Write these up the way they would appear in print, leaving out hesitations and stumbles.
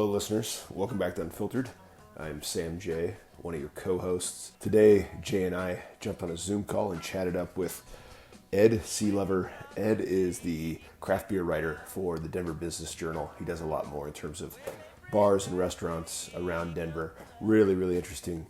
Hello, listeners. Welcome back to Unfiltered. I'm Sam J., one of your co-hosts. Today, Jay and I jumped on a Zoom call and chatted up with Ed Sealover. Ed is the craft beer writer for the Denver Business Journal. He does a lot more in terms of bars and restaurants around Denver. Really interesting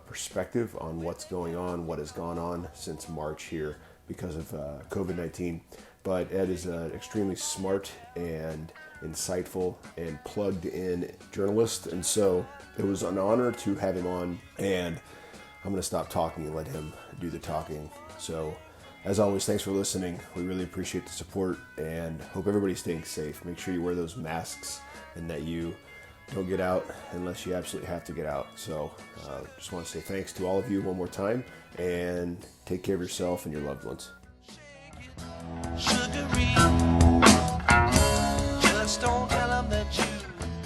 perspective on what's going on, what has gone on since March here because of COVID-19. But Ed is an extremely smart and insightful and plugged in journalist, and so it was an honor to have him on, and I'm going to stop talking and let him do the talking. So as always, thanks for listening. We really appreciate the support and hope everybody's staying safe. Make sure you wear those masks and that you don't get out unless you absolutely have to get out. So just want to say thanks to all of you one more time, and take care of yourself and your loved ones. Sugary, just don't tell them that you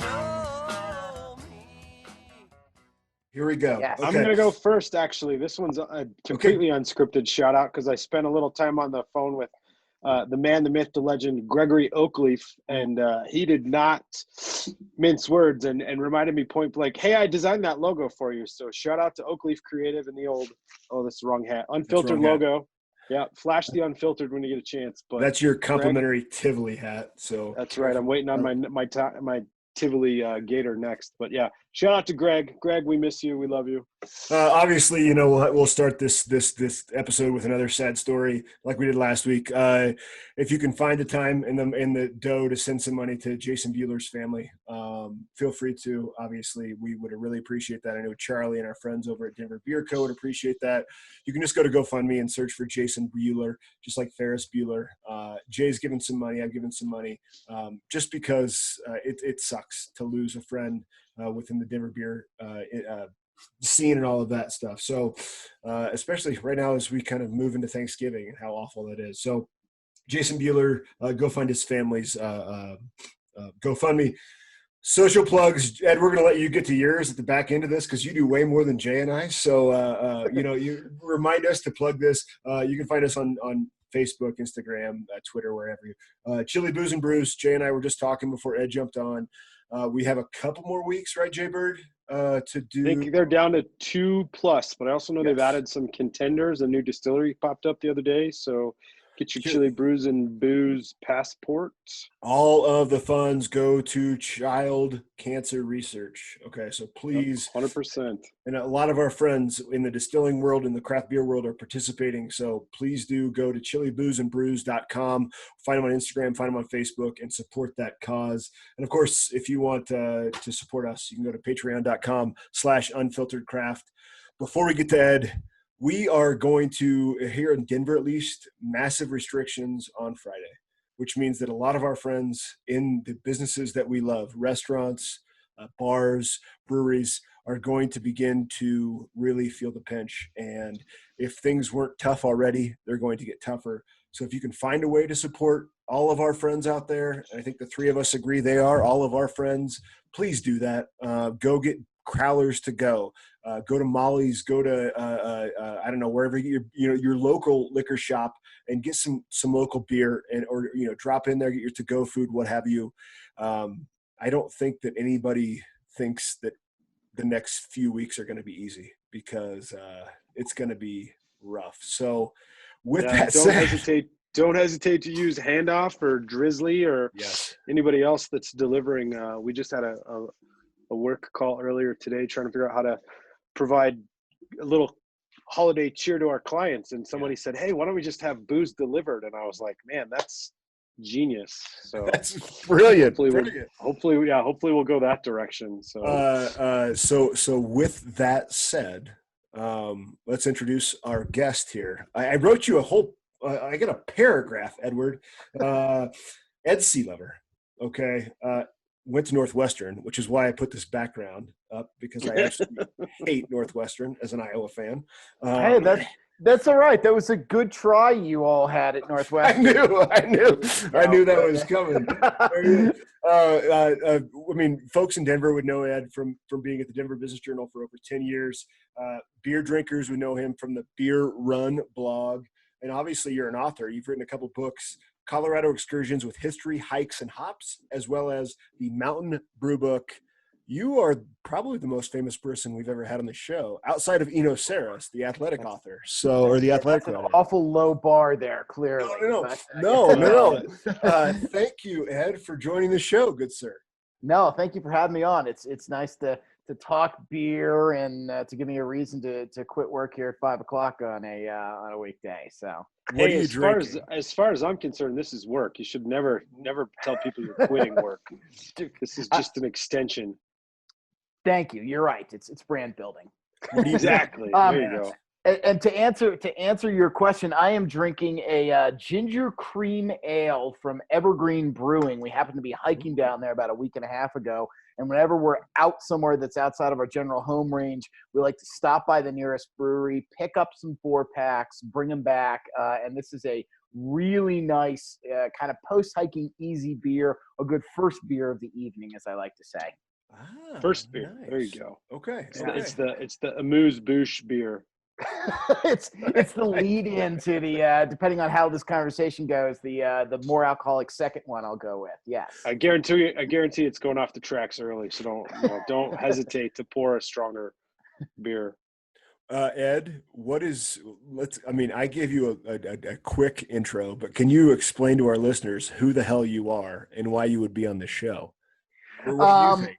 know me. Here we go. Yes. Okay. I'm going to go first, actually. This one's a completely unscripted shout out because I spent a little time on the phone with the man, the myth, the legend, Gregory Oakley, and he did not mince words and reminded me point blank, hey, I designed that logo for you. So shout out to Oakleaf Creative and the old, that's the wrong hat, unfiltered logo. Yeah, flash the unfiltered when you get a chance. But that's your complimentary Tivoli hat. So that's right. I'm waiting on my Tivoli Gator next. But yeah, shout out to Greg. Greg, we miss you. We love you. Obviously, you know, we'll start this episode with another sad story like we did last week. If you can find the time in the dough to send some money to Jason Buehler's family, feel free to. Obviously, we would really appreciate that. I know Charlie and our friends over at Denver Beer Co. would appreciate that. You can just go to GoFundMe and search for Jason Buehler, just like Ferris Bueller. Jay's given some money. I've given some money, just because it sucks to lose a friend within the Denver beer scene and all of that stuff. So especially right now as we kind of move into Thanksgiving and how awful that is. So Jason Buehler, go find his family's GoFundMe. Social plugs. Ed, we're going to let you get to yours at the back end of this because you do way more than Jay and I. So, you remind us to plug this. You can find us on Facebook, Instagram, Twitter, wherever you. Chili Booze and Brews. Jay and I were just talking before Ed jumped on. We have a couple more weeks, right, Jay Bird, to do. I think they're down to 2+, but I also know they've added some contenders. A new distillery popped up the other day, so get your Chili Brews and Booze passport. All of the funds go to child cancer research. Okay, so please. 100%. And a lot of our friends in the distilling world and the craft beer world are participating. So please do go to chiliboozeandbrews.com. Find them on Instagram, find them on Facebook, and support that cause. And of course, if you want to support us, you can go to patreon.com/unfilteredcraft. Before we get to Ed, we are going to, here in Denver at least, massive restrictions on Friday, which means that a lot of our friends in the businesses that we love, restaurants, bars, breweries, are going to begin to really feel the pinch. And if things weren't tough already, they're going to get tougher. So if you can find a way to support all of our friends out there, and I think the three of us agree they are all of our friends, please do that. Go get crowlers to go. Go to Molly's, go to, I don't know, wherever your local liquor shop and get some local beer or drop in there, get your to-go food, what have you. I don't think that anybody thinks that the next few weeks are going to be easy because it's going to be rough. So with that said, don't hesitate to use Handoff or Drizzly or anybody else that's delivering. We just had a work call earlier today trying to figure out how to provide a little holiday cheer to our clients. And somebody said, hey, why don't we just have booze delivered? And I was like, man, that's genius. So that's brilliant. Hopefully we'll go that direction. So, so with that said, let's introduce our guest here. I wrote you I got a paragraph, Edward. Ed Sealover. Okay. Went to Northwestern, which is why I put this background up because I absolutely hate Northwestern as an Iowa fan. Hey, that's all right. That was a good try you all had at Northwestern. I knew that was coming. I mean, folks in Denver would know Ed from being at the Denver Business Journal for over 10 years. Beer drinkers would know him from the Beer Run blog. And obviously you're an author. You've written a couple books, Colorado Excursions with History, Hikes, and Hops, as well as the Mountain Brew Book, you are probably the most famous person we've ever had on the show, outside of Eno Saris, the athletic author. So, or the athletic That's an writer. awful low bar there, clearly. No. But, Thank you, Ed, for joining the show, good sir. No, thank you for having me on. It's nice to talk beer and to give me a reason to quit work here at 5:00 on a weekday. So What are you as drinking? as far as I'm concerned, this is work. You should never tell people you're quitting work. This is just an extension. thank you. You're right. It's brand building. What do you Exactly. There you go. And to answer your question, I am drinking a ginger cream ale from Evergreen Brewing. We happened to be hiking down there about a week and a half ago, and whenever we're out somewhere that's outside of our general home range, we like to stop by the nearest brewery, pick up some 4-packs, bring them back, and this is a really nice kind of post-hiking easy beer, a good first beer of the evening, as I like to say. First beer. Nice. There you go. Okay. It's the amuse-bouche beer. it's the lead in to the depending on how this conversation goes, the more alcoholic second one I'll go with. Yes. I guarantee it's going off the tracks early, so don't hesitate to pour a stronger beer. Ed, I gave you a quick intro, but can you explain to our listeners who the hell you are and why you would be on this show? Or what do you think?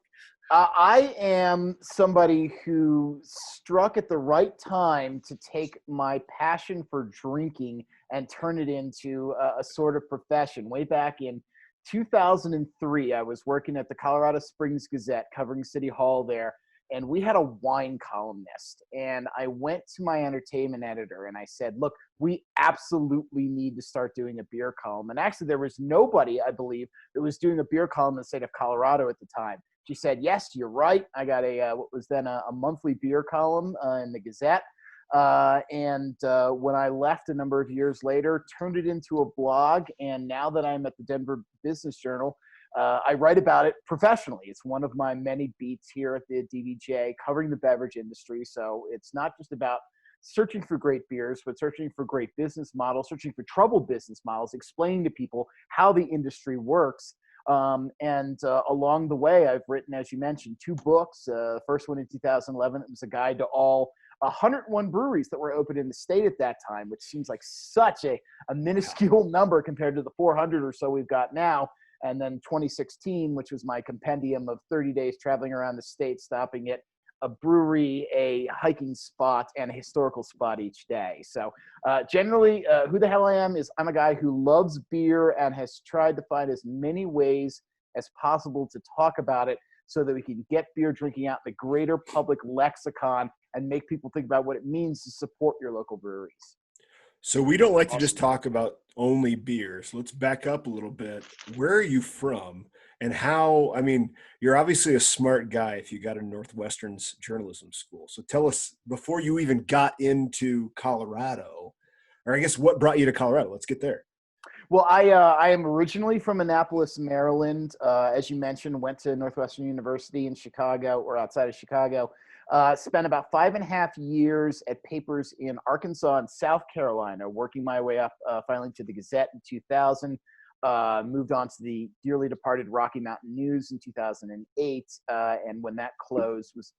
I am somebody who struck at the right time to take my passion for drinking and turn it into a sort of profession. Way back in 2003, I was working at the Colorado Springs Gazette covering City Hall there, and we had a wine columnist. And I went to my entertainment editor and I said, look, we absolutely need to start doing a beer column. And actually, there was nobody, I believe, that was doing a beer column in the state of Colorado at the time. She said, yes, you're right. I got what was then a monthly beer column in the Gazette. When I left a number of years later, turned it into a blog. And now that I'm at the Denver Business Journal, I write about it professionally. It's one of my many beats here at the DBJ, covering the beverage industry. So it's not just about searching for great beers, but searching for great business models, searching for troubled business models, explaining to people how the industry works. Along the way, I've written, as you mentioned, 2 books. The first one in 2011, it was a guide to all 101 breweries that were open in the state at that time, which seems like such a minuscule number compared to the 400 or so we've got now. And then 2016, which was my compendium of 30 days traveling around the state, stopping at a brewery, a hiking spot, and a historical spot each day. So generally, who the hell I am is I'm a guy who loves beer and has tried to find as many ways as possible to talk about it so that we can get beer drinking out in the greater public lexicon and make people think about what it means to support your local breweries. So we don't like to just talk about only beers. Let's back up a little bit. Where are you from? And how, you're obviously a smart guy if you got a Northwestern's journalism school. So tell us, before you even got into Colorado, or I guess what brought you to Colorado? Let's get there. Well, I am originally from Annapolis, Maryland. As you mentioned, went to Northwestern University in Chicago or outside of Chicago. Spent about 5.5 years at papers in Arkansas and South Carolina, working my way up finally to the Gazette in 2000. Moved on to the dearly departed Rocky Mountain News in 2008. And when that closed, was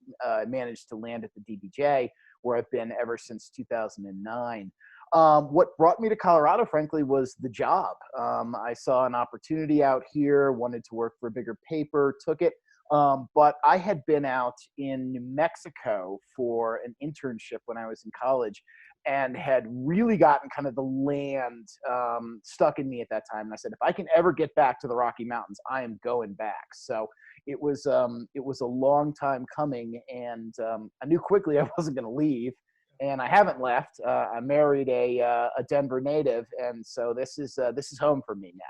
managed to land at the DBJ, where I've been ever since 2009. What brought me to Colorado, frankly, was the job. I saw an opportunity out here, wanted to work for a bigger paper, took it. But I had been out in New Mexico for an internship when I was in college and had really gotten kind of the land stuck in me at that time. And I said, if I can ever get back to the Rocky Mountains, I am going back. So it was a long time coming, and I knew quickly I wasn't going to leave. And I haven't left. I married a Denver native, and so this is home for me now.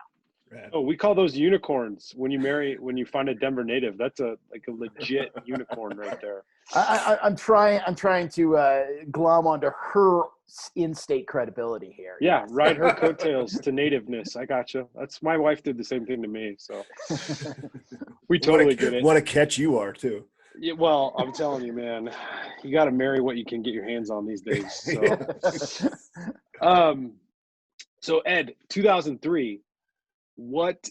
Rad. Oh, we call those unicorns. When you find a Denver native, that's a legit unicorn right there. I'm trying to glom onto her in-state credibility here. Yeah, ride her coattails to nativeness. I gotcha. That's my wife did the same thing to me, so we totally get it. What a catch you are too. Yeah, well, I'm telling you, man, you got to marry what you can get your hands on these days. So, so Ed, 2003. What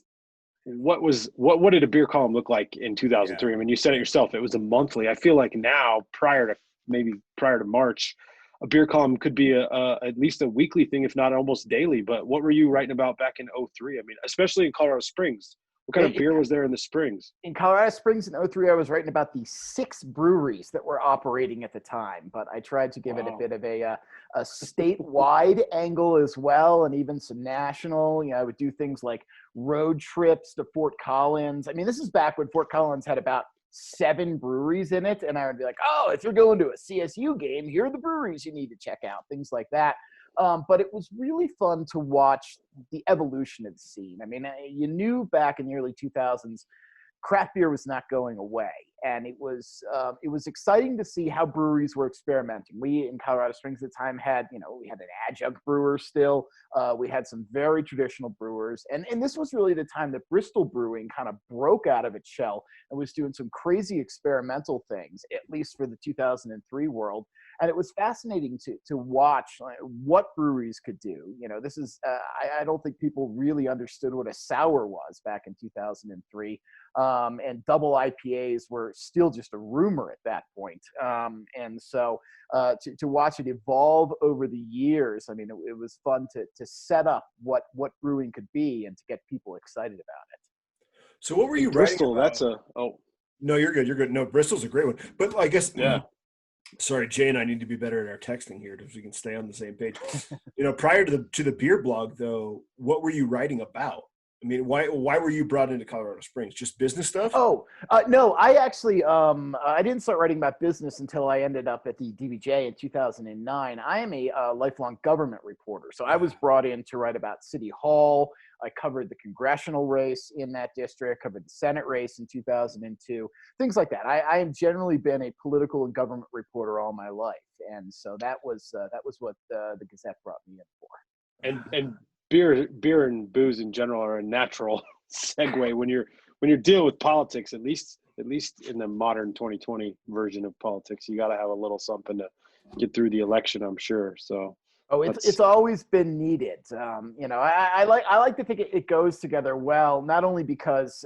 what did a beer column look like in 2003? I mean, you said it yourself. It was a monthly. I feel like now, prior to March, a beer column could be at least a weekly thing, if not almost daily. But what were you writing about back in '03? I mean, especially in Colorado Springs. What kind of beer was there in the Springs? In Colorado Springs in '03, I was writing about the 6 breweries that were operating at the time, but I tried to give it a bit of a statewide angle as well, and even some national. I would do things like road trips to Fort Collins. I mean, this is back when Fort Collins had about 7 breweries in it, and I would be like, oh, if you're going to a CSU game, here are the breweries you need to check out, things like that. But it was really fun to watch the evolution of the scene. I mean, you knew back in the early 2000s, craft beer was not going away. And it was exciting to see how breweries were experimenting. We in Colorado Springs at the time had, we had an adjunct brewer still. We had some very traditional brewers. And this was really the time that Bristol Brewing kind of broke out of its shell and was doing some crazy experimental things, at least for the 2003 world. And it was fascinating to watch what breweries could do. This is, I don't think people really understood what a sour was back in 2003. And double IPAs were still just a rumor at that point. And so to watch it evolve over the years, I mean, it was fun to set up what brewing could be and to get people excited about it. So what were you Bristol? writing about? No, you're good. You're good. No, Bristol's a great one. But I guess, sorry, Jay and I need to be better at our texting here so we can stay on the same page. Prior to the beer blog, though, what were you writing about? I mean, why were you brought into Colorado Springs? Just business stuff? No, I actually, I didn't start writing about business until I ended up at the DBJ in 2009. I am a lifelong government reporter. So I was brought in to write about City Hall. I covered the congressional race in that district, covered the Senate race in 2002, things like that. I have generally been a political and government reporter all my life. And so that was what the Gazette brought me in for. And beer and booze in general are a natural segue when you're dealing with politics, at least in the modern 2020 version of politics. You got to have a little something to get through the election, I'm sure. So it's always been needed. I like to think it goes together well, not only because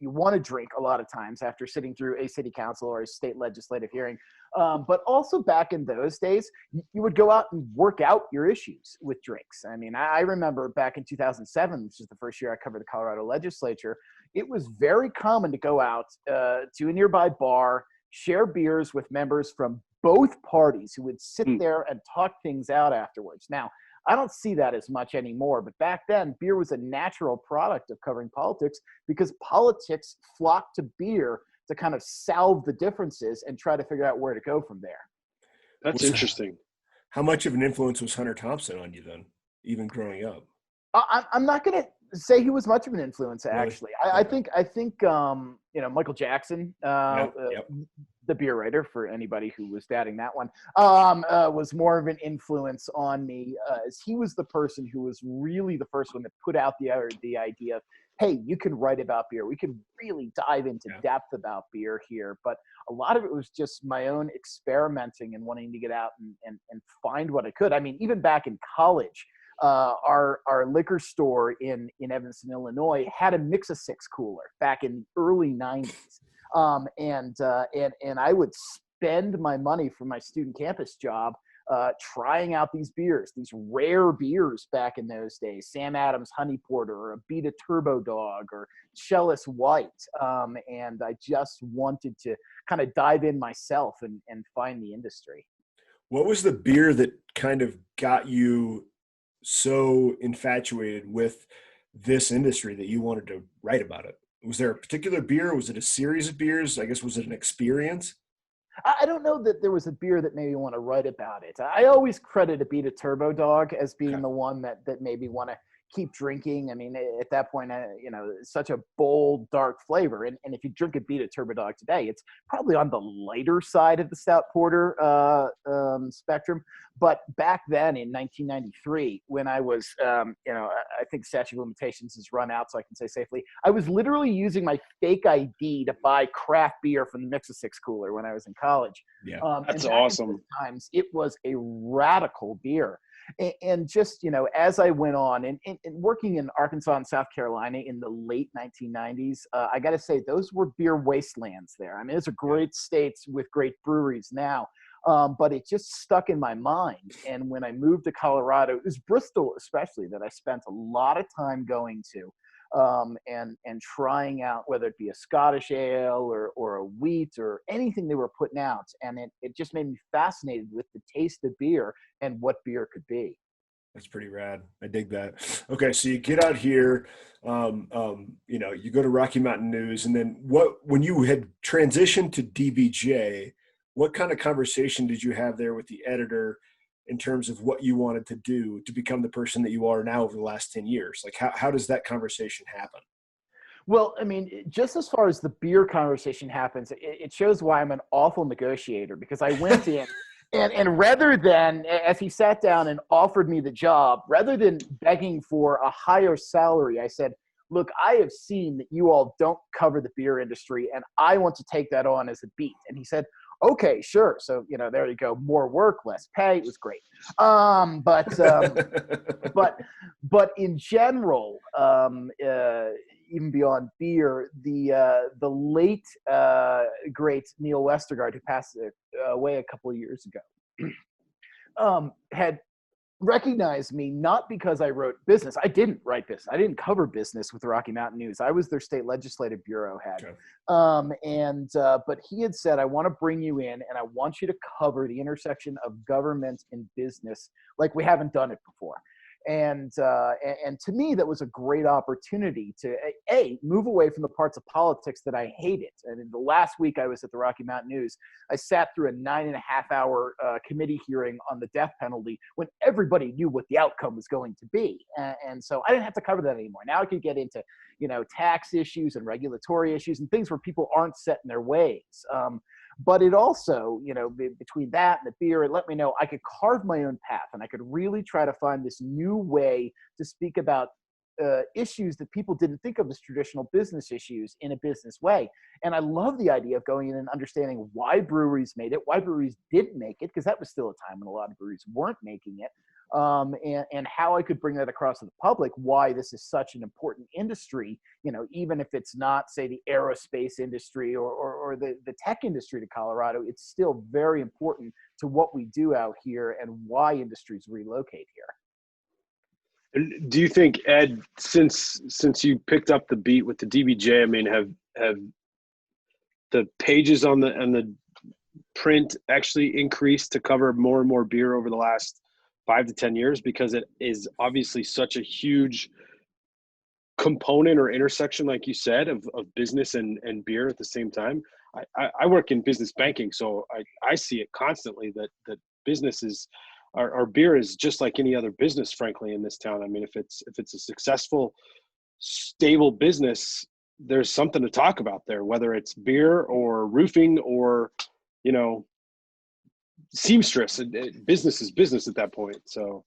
you want to drink a lot of times after sitting through a city council or a state legislative hearing. But also back in those days, you would go out and work out your issues with drinks. I mean, I remember back in 2007, which is the first year I covered the Colorado legislature, it was very common to go out to a nearby bar, share beers with members from both parties who would sit there and talk things out afterwards. Now, I don't see that as much anymore, but back then, beer was a natural product of covering politics because politics flocked to beer to kind of salve the differences and try to figure out where to go from there. That's interesting. How much of an influence was Hunter Thompson on you then, even growing up? I'm not going to say he was much of an influence, actually. Really? I think Michael Jackson, the beer writer, for anybody who was doubting that one, was more of an influence on me, as he was the person who was really the first one to put out the idea of, hey, you can write about beer. We can really dive into depth about beer here. But a lot of it was just my own experimenting and wanting to get out and find what I could. I mean, even back in college, our liquor store in Evanston, Illinois, had a Mix-A-6 cooler back in the early 90s. And I would spend my money from my student campus job trying out these beers, these rare beers back in those days, Sam Adams Honey Porter or a Beta Turbo Dog or Chalice White. And I just wanted to kind of dive in myself and find the industry. What was the beer that kind of got you so infatuated with this industry that you wanted to write about it? Was there a particular beer? Was it a series of beers? I guess, was it an experience? I don't know that there was a beer that made me want to write about it. I always credit a Beta Turbo Dog as being the one that made me want to keep drinking. I mean, at that point, it's such a bold, dark flavor. And if you drink a Beta Turbo Dog today, it's probably on the lighter side of the stout porter spectrum. But back then in 1993, when I was, I think statute of limitations has run out, so I can say safely, I was literally using my fake ID to buy craft beer from the Mix-A-6 cooler when I was in college. That's awesome. Times, it was a radical beer. And just, as I went on and working in Arkansas and South Carolina in the late 1990s, I got to say, those were beer wastelands there. I mean, it's a great states with great breweries now. But it just stuck in my mind. And when I moved to Colorado, it was Bristol especially that I spent a lot of time going to and trying out, whether it be a Scottish ale or a wheat or anything they were putting out. And it just made me fascinated with the taste of beer and what beer could be. That's pretty rad. I dig that. Okay, so you get out here, you go to Rocky Mountain News, and then when you had transitioned to DBJ, what kind of conversation did you have there with the editor in terms of what you wanted to do to become the person that you are now over the last 10 years? Like, how does that conversation happen? Well, I mean, just as far as the beer conversation happens, it shows why I'm an awful negotiator, because I went in and rather than, as he sat down and offered me the job, rather than begging for a higher salary, I said, look, I have seen that you all don't cover the beer industry, and I want to take that on as a beat. And he said, okay, sure. So, there you go. More work, less pay. It was great. But in general, even beyond beer, the late great Neil Westergaard, who passed away a couple of years ago, had recognized me not because I wrote business. I didn't write business. I didn't cover business with the Rocky Mountain News. I was their state legislative bureau head. Okay. But he had said, I want to bring you in and I want you to cover the intersection of government and business like we haven't done it before. And to me, that was a great opportunity to move away from the parts of politics that I hated. And in the last week I was at the Rocky Mountain News, I sat through a 9.5-hour committee hearing on the death penalty when everybody knew what the outcome was going to be. And so I didn't have to cover that anymore. Now I could get into, tax issues and regulatory issues and things where people aren't set in their ways. But it also, between that and the beer, it let me know I could carve my own path and I could really try to find this new way to speak about issues that people didn't think of as traditional business issues in a business way. And I love the idea of going in and understanding why breweries made it, why breweries didn't make it, because that was still a time when a lot of breweries weren't making it. And how I could bring that across to the public, why this is such an important industry, even if it's not, say, the aerospace industry or the tech industry to Colorado, it's still very important to what we do out here and why industries relocate here. And do you think, Ed, since you picked up the beat with the DBJ, I mean, have the pages on the print actually increased to cover more and more beer over the last 5 to 10 years, because it is obviously such a huge component or intersection, like you said, of business and beer at the same time? I work in business banking, so I see it constantly that business is, our beer is just like any other business, frankly, in this town. I mean, if it's a successful, stable business, there's something to talk about there, whether it's beer or roofing or, seamstress. Business is business at that point. So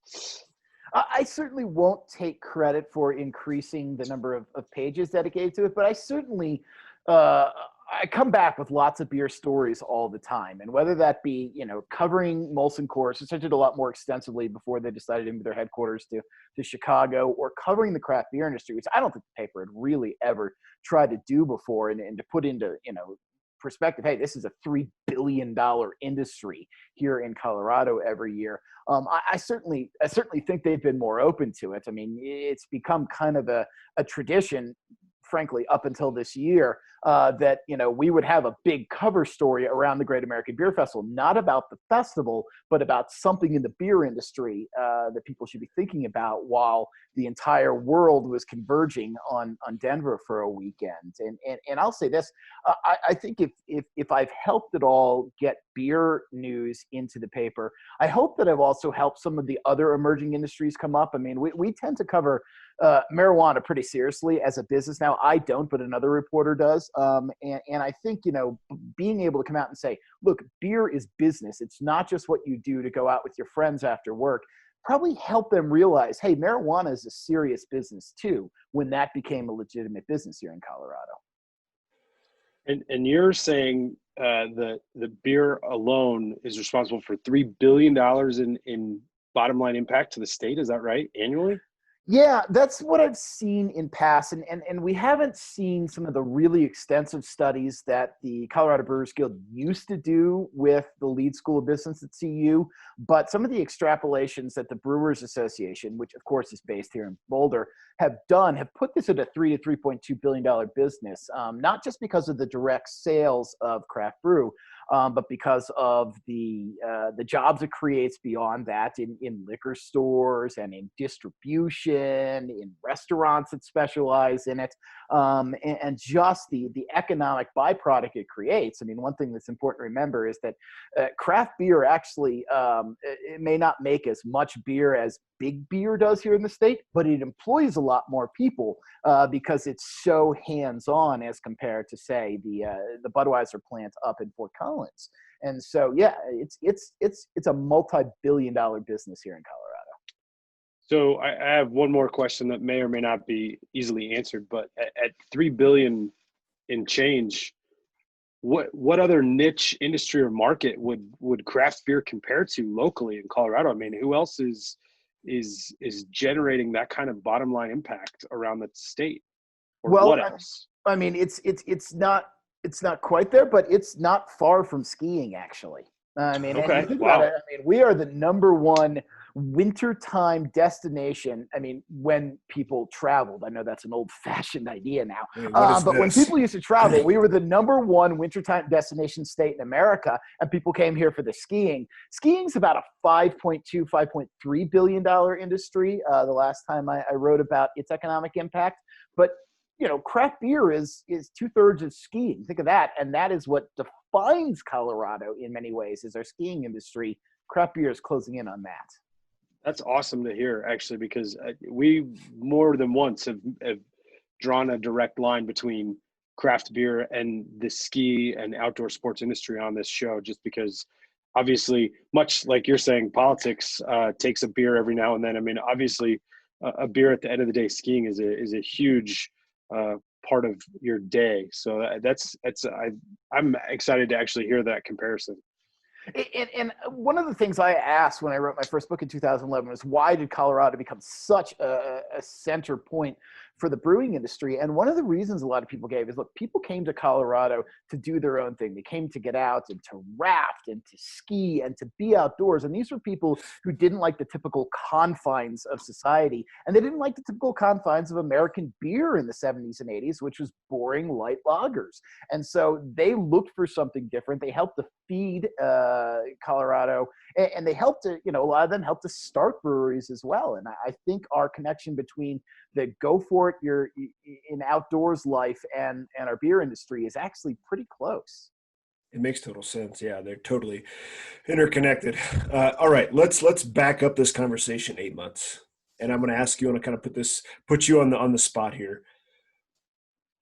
I certainly won't take credit for increasing the number of pages dedicated to it, but I certainly I come back with lots of beer stories all the time. And whether that be, covering Molson Coors, which I did a lot more extensively before they decided to move their headquarters to Chicago, or covering the craft beer industry, which I don't think the paper had really ever tried to do before, and to put into, perspective, hey, this is a $3 billion industry here in Colorado every year. I certainly think they've been more open to it. I mean, it's become kind of a tradition, frankly, up until this year, that, we would have a big cover story around the Great American Beer Festival, not about the festival, but about something in the beer industry that people should be thinking about while the entire world was converging on Denver for a weekend. And I'll say this, I think if I've helped at all get beer news into the paper, I hope that I've also helped some of the other emerging industries come up. I mean, we tend to cover marijuana pretty seriously as a business now. I don't, but another reporter does. And I think, being able to come out and say, look, beer is business. It's not just what you do to go out with your friends after work. Probably help them realize, hey, marijuana is a serious business too, when that became a legitimate business here in Colorado. And you're saying that the beer alone is responsible for $3 billion in bottom line impact to the state. Is that right? Annually? Yeah, that's what I've seen in past, and we haven't seen some of the really extensive studies that the Colorado Brewers Guild used to do with the lead school of business at CU, but some of the extrapolations that the Brewers Association, which of course is based here in Boulder, have put this at a $3 to $3.2 billion business, not just because of the direct sales of craft brew, but because of the jobs it creates beyond that in liquor stores and in distribution, in restaurants that specialize in it, and just the economic byproduct it creates. I mean, one thing that's important to remember is that craft beer actually, it may not make as much beer as big beer does here in the state, but it employs a lot more people because it's so hands-on as compared to, say, the Budweiser plant up in Fort Collins. And so, yeah, it's a multi-billion-dollar business here in Colorado. So I have one more question that may or may not be easily answered, but at $3 billion in change, what other niche industry or market would craft beer compare to locally in Colorado? I mean, who else is generating that kind of bottom line impact around the state? Or Well, what else? I mean, it's not quite there, but it's not far from skiing, actually. I mean, and you Okay. think Wow. about it, I mean, we are the #1 wintertime destination. I mean, when people traveled, I know that's an old-fashioned idea now, I mean, what is but when this? people used to travel, we were the #1 wintertime destination state in America, and people came here for the skiing. Skiing's about a $5.2, $5.3 billion industry. The last time I wrote about its economic impact, but you know, craft beer is 2/3 of skiing. Think of that, and that is what defines Colorado in many ways, is our skiing industry. Craft beer is closing in on that. That's awesome to hear, actually, because we more than once have drawn a direct line between craft beer and the ski and outdoor sports industry on this show, just because obviously, much like you're saying, politics takes a beer every now and then. I mean, obviously, a beer at the end of the day, skiing is a huge part of your day. So I'm excited to actually hear that comparison. And one of the things I asked when I wrote my first book in 2011 was, why did Colorado become such a center point for the brewing industry? And one of the reasons a lot of people gave is, look, people came to Colorado to do their own thing. They came to get out and to raft and to ski and to be outdoors. And these were people who didn't like the typical confines of society. And they didn't like the typical confines of American beer in the 70s and 80s, which was boring light lagers. And so they looked for something different. They helped to feed Colorado, and they helped to, a lot of them helped to start breweries as well. And I think our connection between the go for it, you're in outdoors life and our beer industry is actually pretty close. It makes total sense. Yeah, they're totally interconnected. All right, let's back up this conversation 8 months, and I'm going to ask you, and kind of put you on the spot here.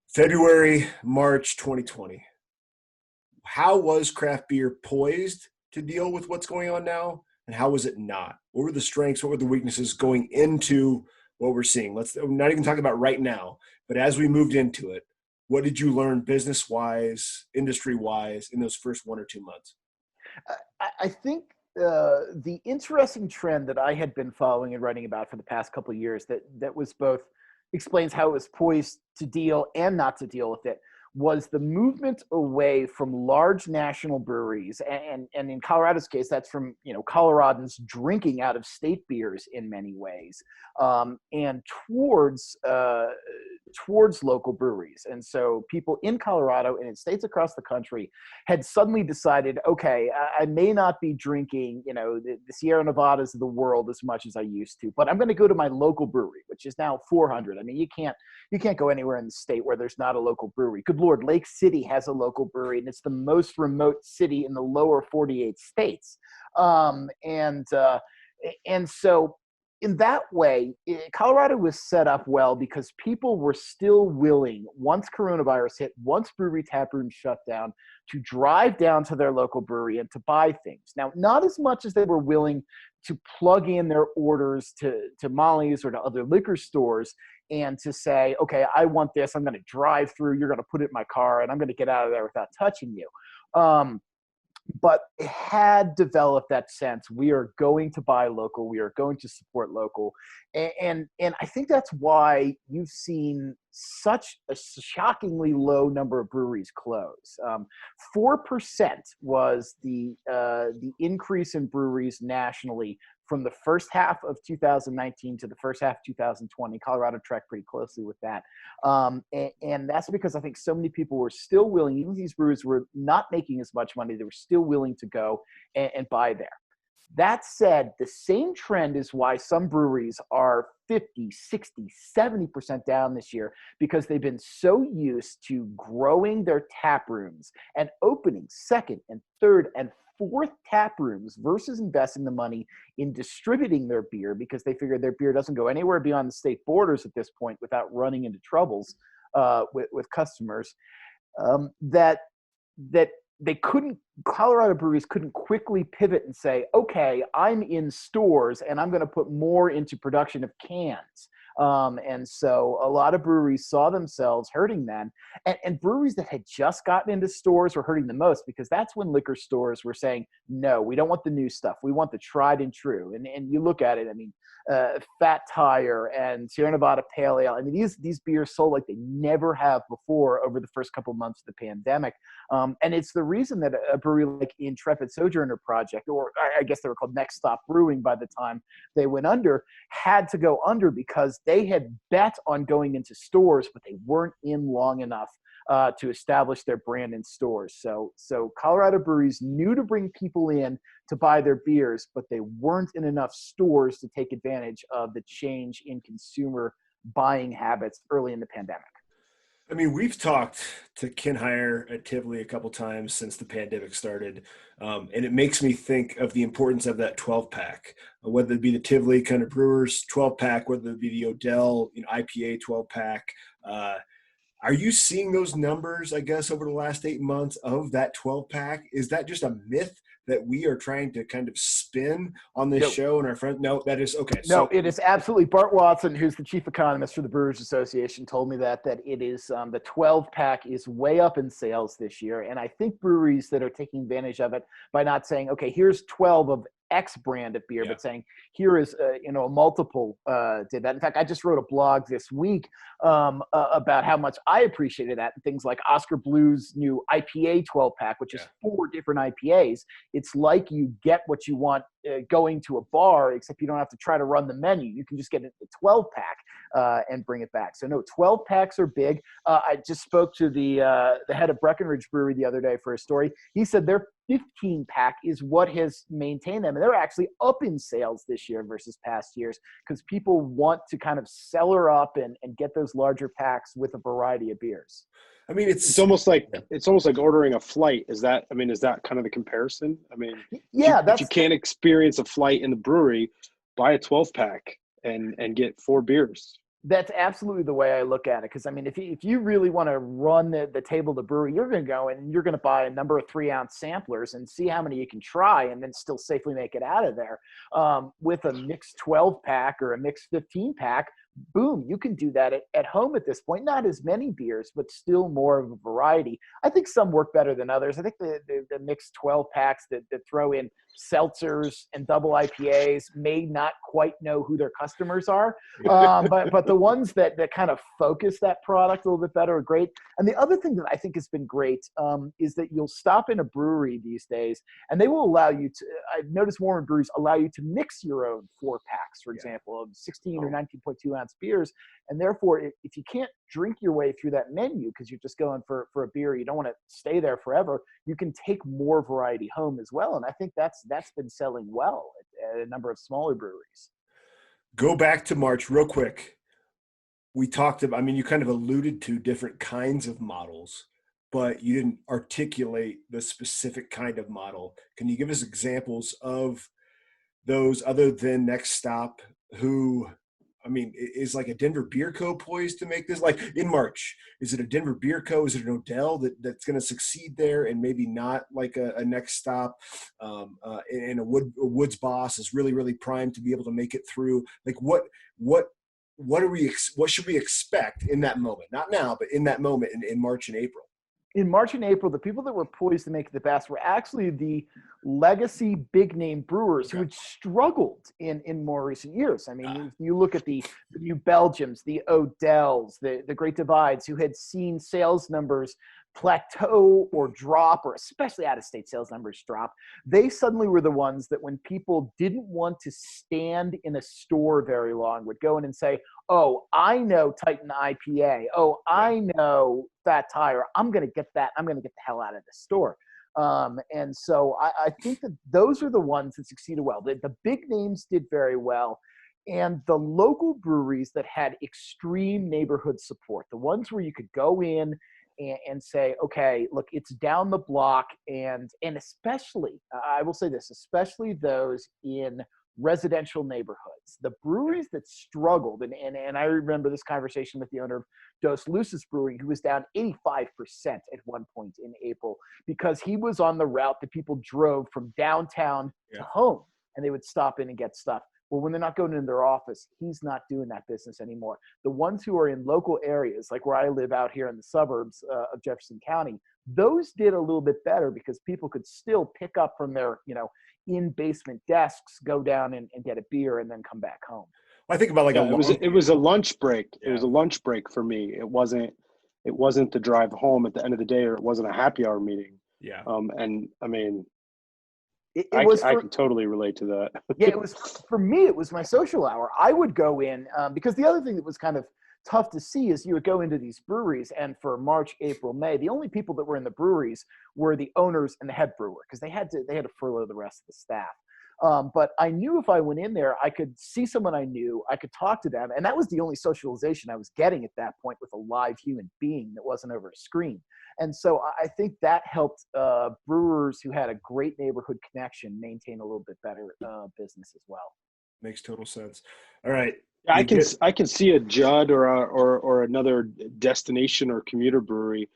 February, March 2020. How was craft beer poised to deal with what's going on now, and how was it not? What were the strengths? What were the weaknesses going into what we're seeing? Let's not even talk about right now, but as we moved into it, what did you learn business-wise, industry-wise in those first 1 or 2 months? I think the interesting trend that I had been following and writing about for the past couple of years that was both explains how it was poised to deal and not to deal with it was the movement away from large national breweries. And in Colorado's case, that's from, Coloradans drinking out of state beers in many ways, and towards local breweries. And so people in Colorado and in states across the country had suddenly decided, okay, I may not be drinking, the Sierra Nevadas of the world as much as I used to, but I'm going to go to my local brewery, which is now 400. I mean, you can't go anywhere in the state where there's not a local brewery. Good Lord, Lake City has a local brewery, and it's the most remote city in the lower 48 states. And so in that way, Colorado was set up well because people were still willing, once coronavirus hit, once brewery tap rooms shut down, to drive down to their local brewery and to buy things. Now, not as much as they were willing to plug in their orders to Molly's or to other liquor stores and to say, okay, I want this, I'm going to drive through, you're going to put it in my car, and I'm going to get out of there without touching you. but it had developed that sense. We are going to buy local. We are going to support local. And I think that's why you've seen such a shockingly low number of breweries close. 4% was the increase in breweries nationally from the first half of 2019 to the first half of 2020. Colorado tracked pretty closely with that. And that's because I think so many people were still willing, even if these breweries were not making as much money, they were still willing to go and buy there. That said, the same trend is why some breweries are 50, 60, 70% down this year, because they've been so used to growing their tap rooms and opening second and third and fourth tap rooms versus investing the money in distributing their beer, because they figure their beer doesn't go anywhere beyond the state borders at this point without running into troubles with customers, that Colorado breweries couldn't quickly pivot and say, okay, I'm in stores and I'm going to put more into production of cans. And so a lot of breweries saw themselves hurting then. And breweries that had just gotten into stores were hurting the most, because that's when liquor stores were saying, no, we don't want the new stuff. We want the tried and true. And you look at it, I mean, Fat Tire and Sierra Nevada Pale Ale. I mean, these beers sold like they never have before over the first couple of months of the pandemic. And it's the reason that a brewery like Intrepid Sojourner Project, or I guess they were called Next Stop Brewing by the time they went under, had to go under because they had bet on going into stores, but they weren't in long enough to establish their brand in stores. So Colorado breweries knew to bring people in to buy their beers, but they weren't in enough stores to take advantage of the change in consumer buying habits early in the pandemic. I mean, we've talked to Ken Heyer at Tivoli a couple times since the pandemic started, and it makes me think of the importance of that 12-pack, whether it be the Tivoli kind of brewers 12-pack, whether it be the Odell IPA 12-pack. Are you seeing those numbers, I guess, over the last 8 months of that 12-pack? Is that just a myth that we are trying to kind of spin on this show and our friend? No, that is okay. No, it is absolutely. Bart Watson, who's the chief economist for the Brewers Association, told me that it is the 12-pack is way up in sales this year. And I think breweries that are taking advantage of it by not saying, okay, here's 12 of X brand of beer, but saying here is a multiple did that. In fact, I just wrote a blog this week about how much I appreciated that, and things like Oscar Blue's new IPA 12-pack, which is 4 different IPAs. It's like you get what you want going to a bar, except you don't have to try to run the menu. You can just get a 12-pack and bring it back. So no, 12-packs are big. I just spoke to the head of Breckenridge Brewery the other day for a story. He said their 15-pack is what has maintained them. And they're actually up in sales this year versus past years, because people want to kind of cellar up and get those larger packs with a variety of beers. I mean, it's almost like ordering a flight. Is that kind of the comparison? I mean, if you can't experience a flight in the brewery, buy a 12-pack and get 4 beers. That's absolutely the way I look at it. Because, I mean, if you really want to run the table of the brewery, you're going to go and you're going to buy a number of 3-ounce samplers and see how many you can try and then still safely make it out of there. With a mixed 12-pack or a mixed 15-pack, boom, you can do that at home at this point. Not as many beers, but still more of a variety. I think some work better than others. I think the mixed 12-packs that throw in seltzers and double IPAs may not quite know who their customers are. But the ones that kind of focus that product a little bit better are great. And the other thing that I think has been great is that you'll stop in a brewery these days and they will allow you to, I've noticed more breweries allow you to mix your own 4-packs, for example, of 16 or 19.2 ounce beers. And therefore, if you can't drink your way through that menu because you're just going for a beer, you don't want to stay there forever, you can take more variety home as well. And I think that's been selling well at a number of smaller breweries. Go back to March real quick. We talked about, I mean, you kind of alluded to different kinds of models, but you didn't articulate the specific kind of model. Can you give us examples of those other than Next Stop, who, I mean, is like a Denver Beer Co. poised to make this? Like in March, is it a Denver Beer Co.? Is it an Odell that's going to succeed there and maybe not like a Next Stop? And a Woods Boss is really, really primed to be able to make it through. Like what should we expect in that moment? Not now, but in that moment in March and April. in March and April, the people that were poised to make it the best were actually the legacy big name brewers who had struggled in more recent years. I mean, if you look at the New Belgiums, the Odells, the Great Divides, who had seen sales numbers plateau or drop, or especially out-of-state sales numbers drop, they suddenly were the ones that when people didn't want to stand in a store very long would go in and say, oh, I know Titan IPA. Oh, I know Fat Tire. I'm going to get that. I'm going to get the hell out of this store. And so I think that those are the ones that succeeded well. The big names did very well. And the local breweries that had extreme neighborhood support, the ones where you could go in and say, okay, look, it's down the block. And especially, I will say this, especially those in residential neighborhoods, the breweries that struggled. And I remember this conversation with the owner of Dos Luces Brewing, who was down 85% at one point in April because he was on the route that people drove from downtown to home, and they would stop in and get stuff. Well, when they're not going into their office, he's not doing that business anymore. The ones who are in local areas, like where I live out here in the suburbs of Jefferson County, those did a little bit better because people could still pick up from their, in basement desks, go down and get a beer and then come back home. I think about it was a lunch break. It was a lunch break for me. It wasn't the drive home at the end of the day, or it wasn't a happy hour meeting. Yeah. And I mean, I can totally relate to that. Yeah, it was for me. It was my social hour. I would go in because the other thing that was kind of tough to see is you would go into these breweries, and for March, April, May, the only people that were in the breweries were the owners and the head brewer because they had to furlough the rest of the staff. But I knew if I went in there, I could see someone I knew, I could talk to them, and that was the only socialization I was getting at that point with a live human being that wasn't over a screen. And so I think that helped brewers who had a great neighborhood connection maintain a little bit better business as well. Makes total sense. All right. I can see a Judd or another destination or commuter brewery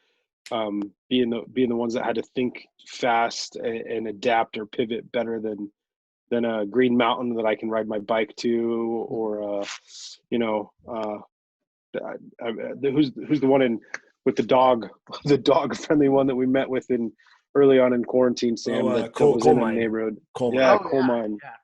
being the ones that had to think fast and adapt or pivot better than a Green Mountain that I can ride my bike to, or who's the one in with the dog friendly one that we met with early on in quarantine, Sam, that was in a neighborhood. Coal Mine. Yeah,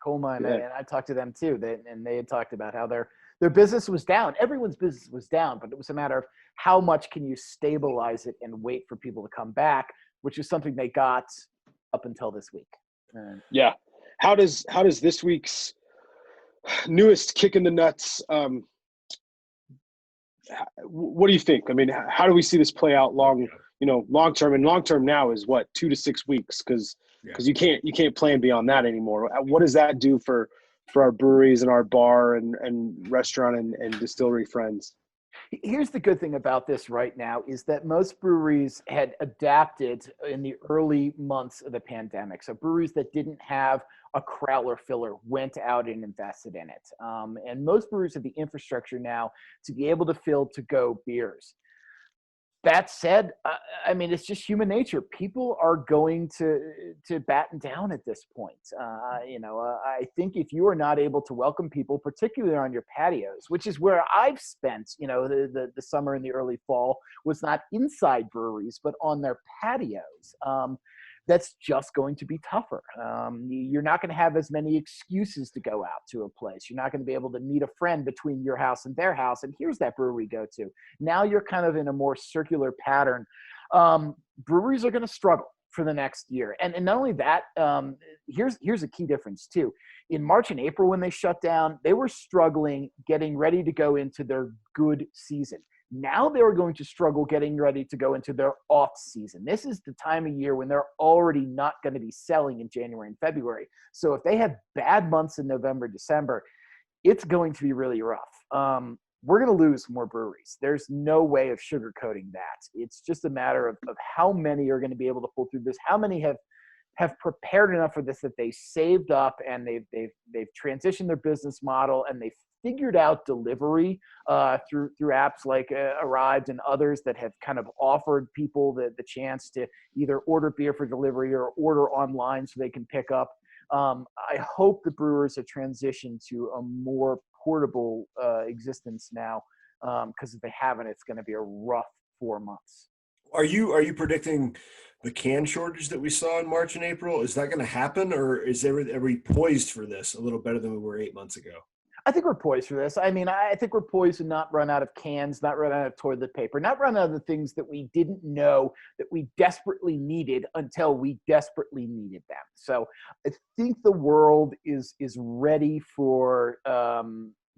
Coal Mine. Yeah. And I talked to them too. They had talked about how their business was down. Everyone's business was down, but it was a matter of how much can you stabilize it and wait for people to come back, which is something they got up until this week. Yeah. How does this week's newest kick in the nuts? What do you think? I mean, how do we see this play out long term? And long term now is what, 2 to 6 weeks, because you can't plan beyond that anymore. What does that do for our breweries and our bar and restaurant and distillery friends? Here's the good thing about this right now is that most breweries had adapted in the early months of the pandemic. So breweries that didn't have a crowler filler went out and invested in it. And most breweries have the infrastructure now to be able to fill to-go beers. That said, I mean, it's just human nature. People are going to batten down at this point. I think if you are not able to welcome people, particularly on your patios, which is where I've spent, the summer and the early fall, was not inside breweries, but on their patios. That's just going to be tougher. You're not going to have as many excuses to go out to a place. You're not going to be able to meet a friend between your house and their house. And here's that brewery go to. Now you're kind of in a more circular pattern. Breweries are going to struggle for the next year. And not only that, here's a key difference too. In March and April, when they shut down, they were struggling getting ready to go into their good season. Now they're going to struggle getting ready to go into their off season. This is the time of year when they're already not going to be selling in January and February. So if they have bad months in November, December, it's going to be really rough. We're going to lose more breweries. There's no way of sugarcoating that. It's just a matter of how many are going to be able to pull through this. How many have prepared enough for this that they saved up and they've transitioned their business model and they've figured out delivery through apps like Arrived and others that have kind of offered people the chance to either order beer for delivery or order online so they can pick up. I hope the brewers have transitioned to a more portable existence now, because if they haven't, it's going to be a rough 4 months. Are you predicting the can shortage that we saw in March and April? Is that going to happen, or are we poised for this a little better than we were 8 months ago? I think we're poised for this. I mean, I think we're poised to not run out of cans, not run out of toilet paper, not run out of the things that we didn't know that we desperately needed until we desperately needed them. So I think the world is ready for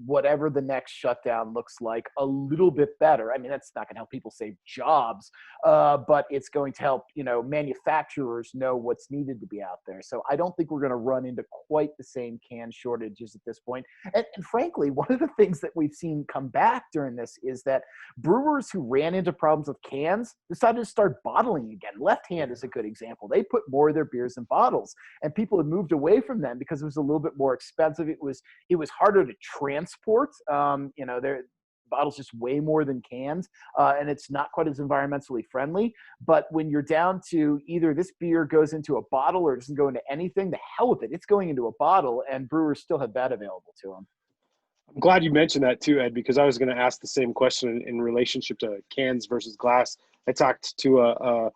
whatever the next shutdown looks like a little bit better. I mean, that's not going to help people save jobs, but it's going to help, manufacturers know what's needed to be out there. So I don't think we're going to run into quite the same can shortages at this point. And frankly, one of the things that we've seen come back during this is that brewers who ran into problems with cans decided to start bottling again. Left Hand is a good example. They put more of their beers in bottles, and people had moved away from them because it was a little bit more expensive. It was harder to transport. Their bottles just weigh more than cans, and it's not quite as environmentally friendly. But when you're down to either this beer goes into a bottle or it doesn't go into anything, the hell with it. It's going into a bottle, and brewers still have that available to them. I'm glad you mentioned that too, Ed, because I was going to ask the same question in relationship to cans versus glass. I talked to a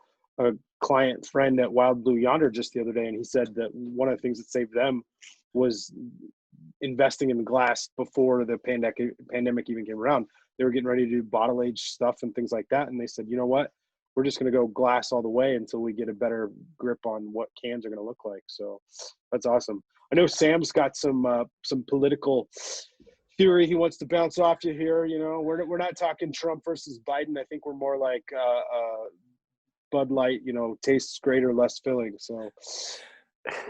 client friend at Wild Blue Yonder just the other day, and he said that one of the things that saved them was investing in glass before the pandemic even came around. They were getting ready to do bottle age stuff and things like that, and they said, you know what, we're just going to go glass all the way until we get a better grip on what cans are going to look like. So that's awesome. I know Sam's got some political theory he wants to bounce off you here. We're not talking Trump versus Biden. I think we're more like Bud Light, tastes greater, less filling. So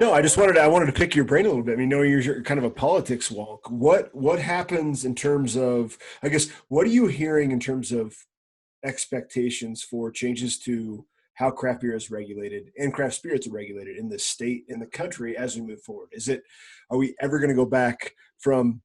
No, I wanted to pick your brain a little bit. I mean, knowing you're kind of a politics wonk, what happens in terms of, I guess, what are you hearing in terms of expectations for changes to how craft beer is regulated and craft spirits are regulated in the state, in the country as we move forward? Are we ever going to go back from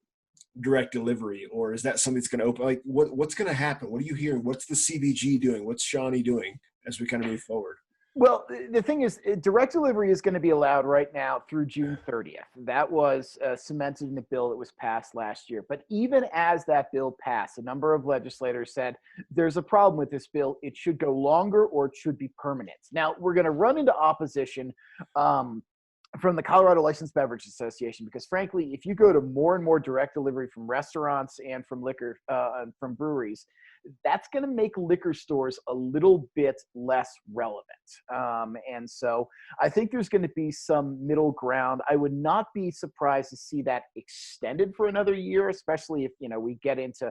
direct delivery, or is that something that's going to open? Like, what's going to happen? What are you hearing? What's the CBG doing? What's Shawnee doing as we kind of move forward? Well, the thing is, direct delivery is going to be allowed right now through June 30th. That was cemented in the bill that was passed last year. But even as that bill passed, a number of legislators said there's a problem with this bill. It should go longer, or it should be permanent. Now, we're going to run into opposition from the Colorado Licensed Beverage Association, because frankly, if you go to more and more direct delivery from restaurants and from liquor, from breweries, that's going to make liquor stores a little bit less relevant. And so I think there's going to be some middle ground. I would not be surprised to see that extended for another year, especially if, we get into,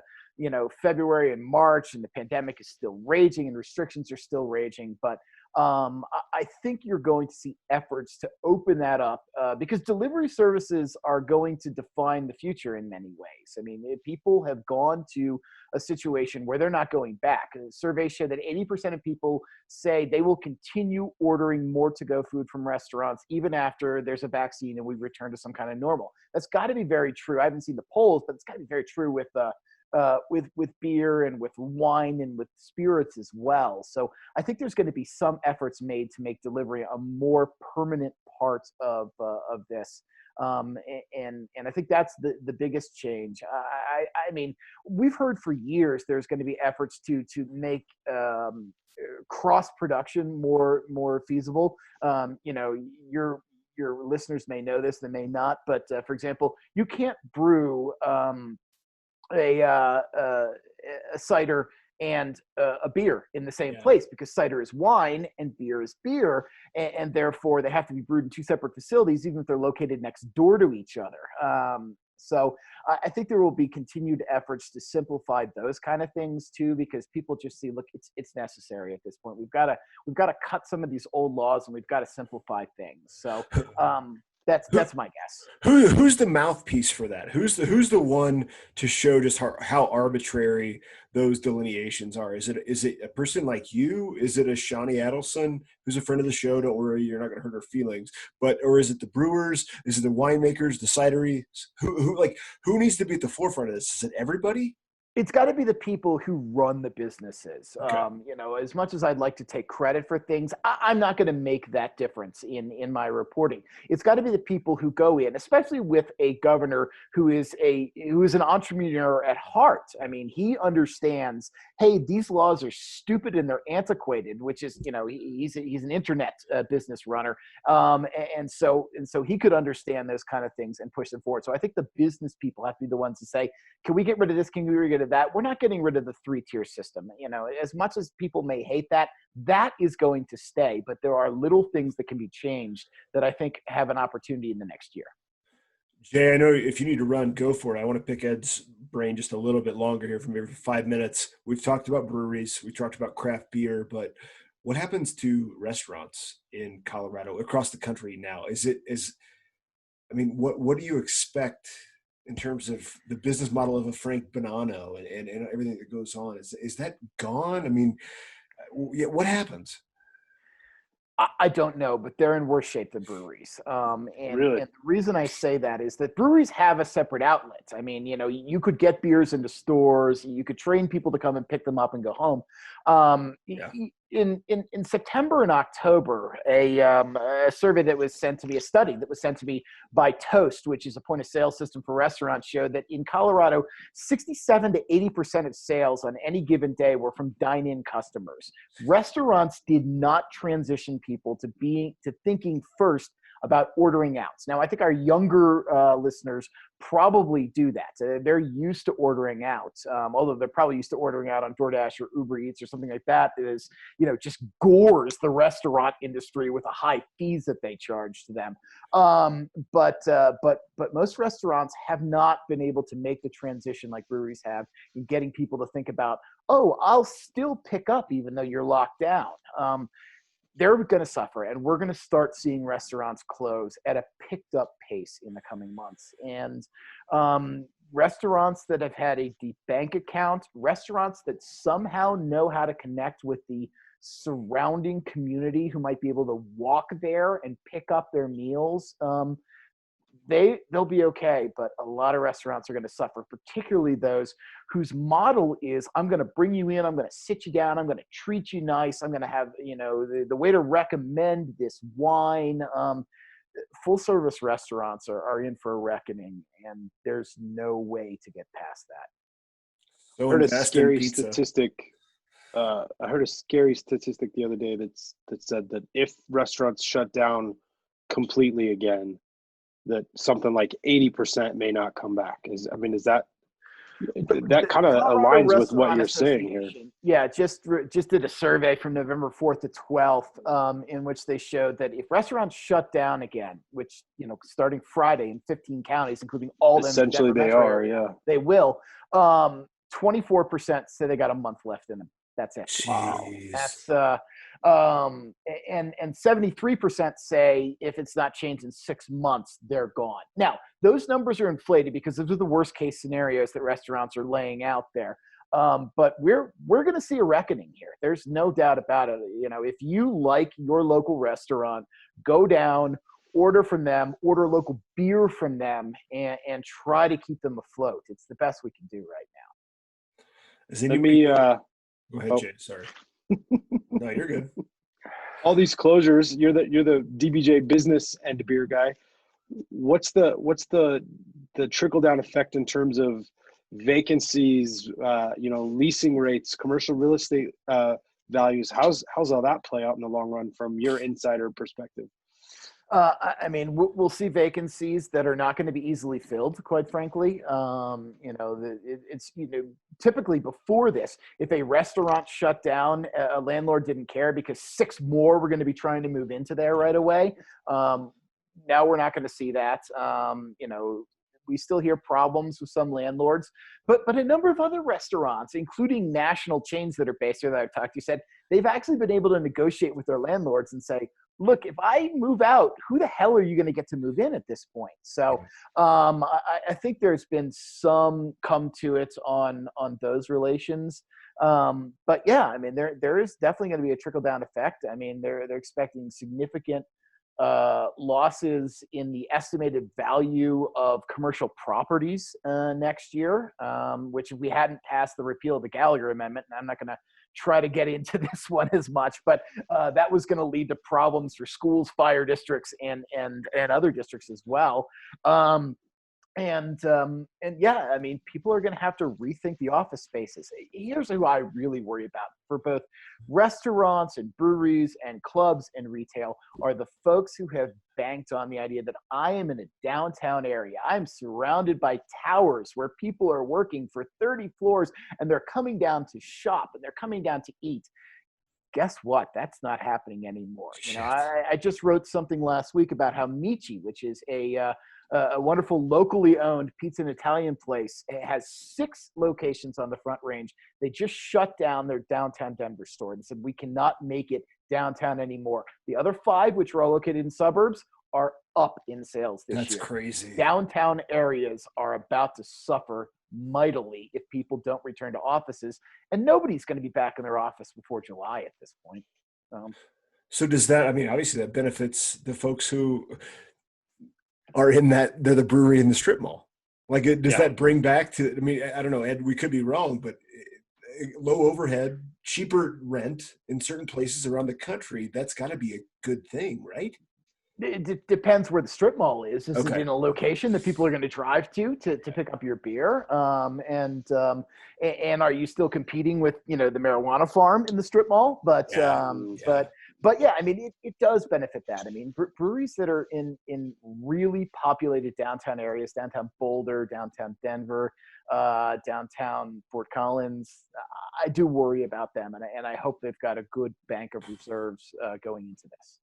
February and March and the pandemic is still raging and restrictions are still raging. But I think you're going to see efforts to open that up because delivery services are going to define the future in many ways. I mean, people have gone to a situation where they're not going back. Surveys show that 80% of people say they will continue ordering more to-go food from restaurants even after there's a vaccine and we return to some kind of normal. That's got to be very true. I haven't seen the polls, but it's got to be very true with beer and with wine and with spirits as well. So I think there's going to be some efforts made to make delivery a more permanent part of this. And I think that's the biggest change. I mean, we've heard for years there's going to be efforts to make cross production more feasible. Your listeners may know this, they may not, but for example, you can't brew a cider and a beer in the same place, because cider is wine and beer is beer, and therefore they have to be brewed in two separate facilities, even if they're located next door to each other. So I think there will be continued efforts to simplify those kind of things too, because people just see, look, it's necessary at this point. We've got to cut some of these old laws, and we've got to simplify things. So that's my guess. Who's the mouthpiece for that? Who's the one to show just how arbitrary those delineations are? Is it a person like you? Is it a Shawnee Adelson, who's a friend of the show? Don't worry, you're not going to hurt her feelings. Or is it the brewers? Is it the winemakers, the cideries? Who needs to be at the forefront of this? Is it everybody? It's got to be the people who run the businesses. Okay. As much as I'd like to take credit for things, I'm not going to make that difference in my reporting. It's got to be the people who go in, especially with a governor who is an entrepreneur at heart. I mean, he understands, hey, these laws are stupid and they're antiquated, which is, he's an internet business runner, and so he could understand those kind of things and push them forward. So I think the business people have to be the ones to say, can we get rid of this? Can we get rid of that? We're not getting rid of the 3-tier system. As much as people may hate that, that is going to stay. But there are little things that can be changed that I think have an opportunity in the next year. Jay, I know if you need to run, go for it. I want to pick Ed's brain just a little bit longer here for maybe 5 minutes. We've talked about breweries. We talked about craft beer, but what happens to restaurants in Colorado, across the country now? What do you expect in terms of the business model of a Frank Bonanno and everything that goes on? Is that gone? I mean, what happens? I don't know, but they're in worse shape than breweries. Really? And the reason I say that is that breweries have a separate outlet. I mean, you could get beers into stores, you could train people to come and pick them up and go home. Yeah. In September and October, a survey that was sent to me, a study that was sent to me by Toast, which is a point of sale system for restaurants, showed that in Colorado, 67 to 80% of sales on any given day were from dine-in customers. Restaurants did not transition people to thinking first about ordering out. Now, I think our younger listeners probably do that. They're used to ordering out, although they're probably used to ordering out on DoorDash or Uber Eats or something like that. That is, just gores the restaurant industry with the high fees that they charge to them. But most restaurants have not been able to make the transition like breweries have in getting people to think about, oh, I'll still pick up even though you're locked down. They're going to suffer, and we're going to start seeing restaurants close at a picked up pace in the coming months. And restaurants that have had a deep bank account, restaurants that somehow know how to connect with the surrounding community who might be able to walk there and pick up their meals, they'll be okay, but a lot of restaurants are going to suffer, particularly those whose model is, I'm going to bring you in, I'm going to sit you down, I'm going to treat you nice, I'm going to have, the way to recommend this wine. Full service restaurants are in for a reckoning, and there's no way to get past that. So I heard a invest in scary pizza. statistic. I heard a scary statistic the other day that said that if restaurants shut down completely again, that something like 80% may not come back. Is that kind of Colorado aligns with what Restaurant you're saying here? Association, yeah, just did a survey from November 4th to 12th, in which they showed that if restaurants shut down again, which starting Friday in 15 counties, including all of them, Essentially, they are. Yeah. they will. 24% say they got a month left in them. That's it. Jeez. That's and 73% say if it's not changed in 6 months, they're gone. Now, those numbers are inflated because those are the worst case scenarios that restaurants are laying out there. But we're going to see a reckoning here. There's no doubt about it. If you like your local restaurant, go down, order from them, order local beer from them, and try to keep them afloat. It's the best we can do right now. Let me. Go ahead, Jay. Sorry. No, you're good. All these closures. You're the DBJ business and beer guy. What's the trickle down effect in terms of vacancies? Leasing rates, commercial real estate values. How's all that play out in the long run from your insider perspective? We'll see vacancies that are not going to be easily filled, quite frankly. It's typically before this, if a restaurant shut down, a landlord didn't care because 6 more were going to be trying to move into there right away. Now we're not going to see that. We still hear problems with some landlords, but a number of other restaurants, including national chains that are based here that I've talked to, said they've actually been able to negotiate with their landlords and say, look, if I move out, who the hell are you going to get to move in at this point? So I think there's been some come to it on those relations. But yeah, there is definitely going to be a trickle down effect. They're expecting significant losses in the estimated value of commercial properties next year, which if we hadn't passed the repeal of the Gallagher Amendment, and I'm not going to try to get into this one as much, but that was going to lead to problems for schools, fire districts, and other districts as well. And yeah, I mean, people are going to have to rethink the office spaces. Here's who I really worry about for both restaurants and breweries and clubs and retail are the folks who have banked on the idea that I am in a downtown area. I'm surrounded by towers where people are working for 30 floors and they're coming down to shop and they're coming down to eat. Guess what? That's not happening anymore. You know, I just wrote something last week about how Michi, which is a wonderful locally owned pizza and Italian place, it has 6 locations on the Front Range. They just shut down their downtown Denver store and said, we cannot make it downtown anymore. The other 5, which are all located in suburbs, are up in sales this year. That's crazy. Downtown areas are about to suffer mightily if people don't return to offices, and nobody's going to be back in their office before July at this point. So does that, I mean, obviously that benefits the folks who are in that, they're the brewery in the strip mall. Like, does that bring back to, I mean, I don't know, Ed, we could be wrong, but low overhead, cheaper rent in certain places around the country, that's got to be a good thing, right? It depends where the strip mall is. Is Okay. it in a location that people are going to drive to pick up your beer? And are you still competing with, you know, the marijuana farm in the strip mall? But yeah, I mean, it does benefit that. I mean, breweries that are in really populated downtown areas, downtown Boulder, downtown Denver, downtown Fort Collins, I do worry about them, and I hope they've got a good bank of reserves going into this.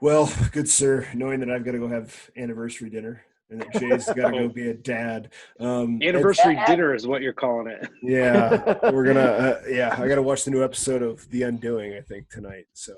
Well, good sir, knowing that I've got to go have anniversary dinner and that Jay's got to go be a dad. Anniversary dinner is what you're calling it. Yeah, we're gonna. I got to watch the new episode of The Undoing, I think, tonight. So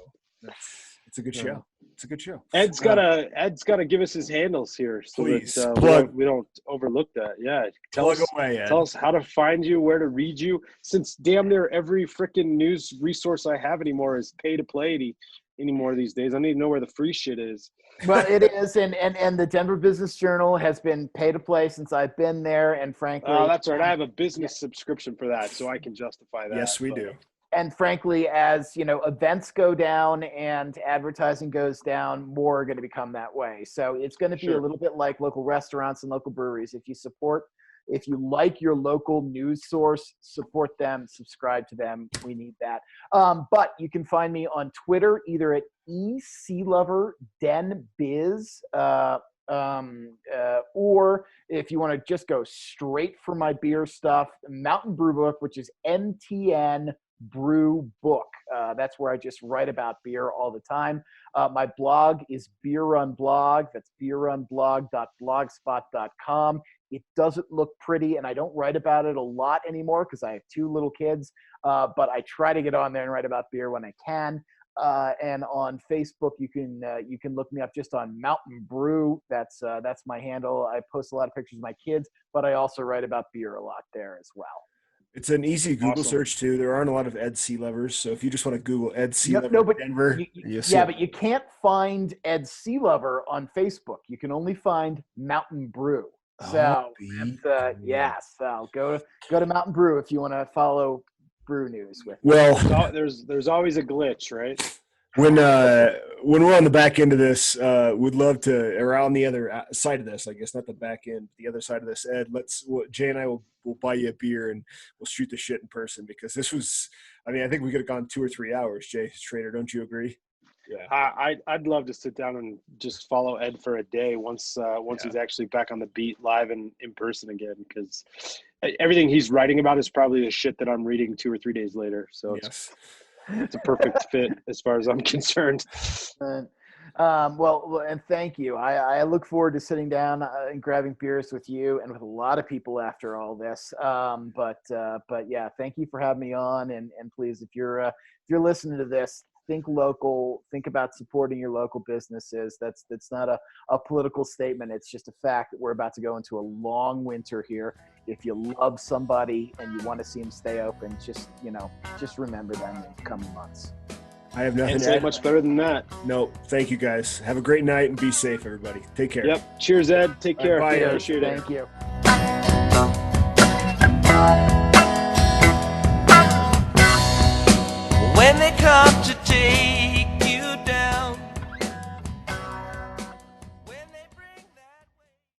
it's a good show. It's a good show. Ed's gotta give us his handles here, so Please, that plug. we don't overlook that. Yeah, Plug away, Ed. tell us how to find you, where to read you. Since damn near every freaking news resource I have anymore is pay to play anymore these days. I need to know where the free shit is. Well, it is, and the Denver Business Journal has been pay to play since I've been there, and frankly, Oh, that's right. I have a business subscription for that, so I can justify that. Yes, we do. And frankly, as you know, events go down and advertising goes down, more are going to become that way. So it's going to be a little bit like local restaurants and local breweries. If you like your local news source, support them, subscribe to them. We need that. But you can find me on Twitter, either at eSealoverDenBiz, or if you want to just go straight for my beer stuff, Mountain Brew Book, which is MTN Brew Book. That's where I just write about beer all the time. My blog is Beer Run Blog. That's beerrunblog.blogspot.com. It doesn't look pretty, and I don't write about it a lot anymore because I have 2 little kids, but I try to get on there and write about beer when I can. And on Facebook, you can look me up just on Mountain Brew. That's my handle. I post a lot of pictures of my kids, but I also write about beer a lot there as well. It's an easy Google search too. There aren't a lot of Ed Sealovers, so if you just want to Google Ed Sealover Denver, but you can't find Ed Sealover on Facebook. You can only find Mountain Brew. So so go to Mountain Brew if you want to follow brew news with. Well, there's always a glitch, right? When we're on the back end of this, we'd love to, or on the other side of this, I guess, not the back end, the other side of this, Ed, Jay and I will buy you a beer and we'll shoot the shit in person, because this was, I mean, I think we could have gone 2 or 3 hours, Jay Schrader. Don't you agree? Yeah. I'd love to sit down and just follow Ed for a day once he's actually back on the beat live and in person again, because everything he's writing about is probably the shit that I'm reading 2 or 3 days later. So it's a perfect fit as far as I'm concerned. Well, and thank you. I look forward to sitting down and grabbing beers with you and with a lot of people after all this. But yeah, thank you for having me on. And please, if you're listening to this, think local, think about supporting your local businesses. That's not a political statement. It's just a fact that we're about to go into a long winter here. If you love somebody and you want to see them stay open, just remember them in the coming months. I have nothing Can't to say add. much better than that. No, thank you guys. Have a great night and be safe, everybody. Take care. Yep. Cheers, Ed. Take All right, care. bye, Ed. Appreciate it. Thank you.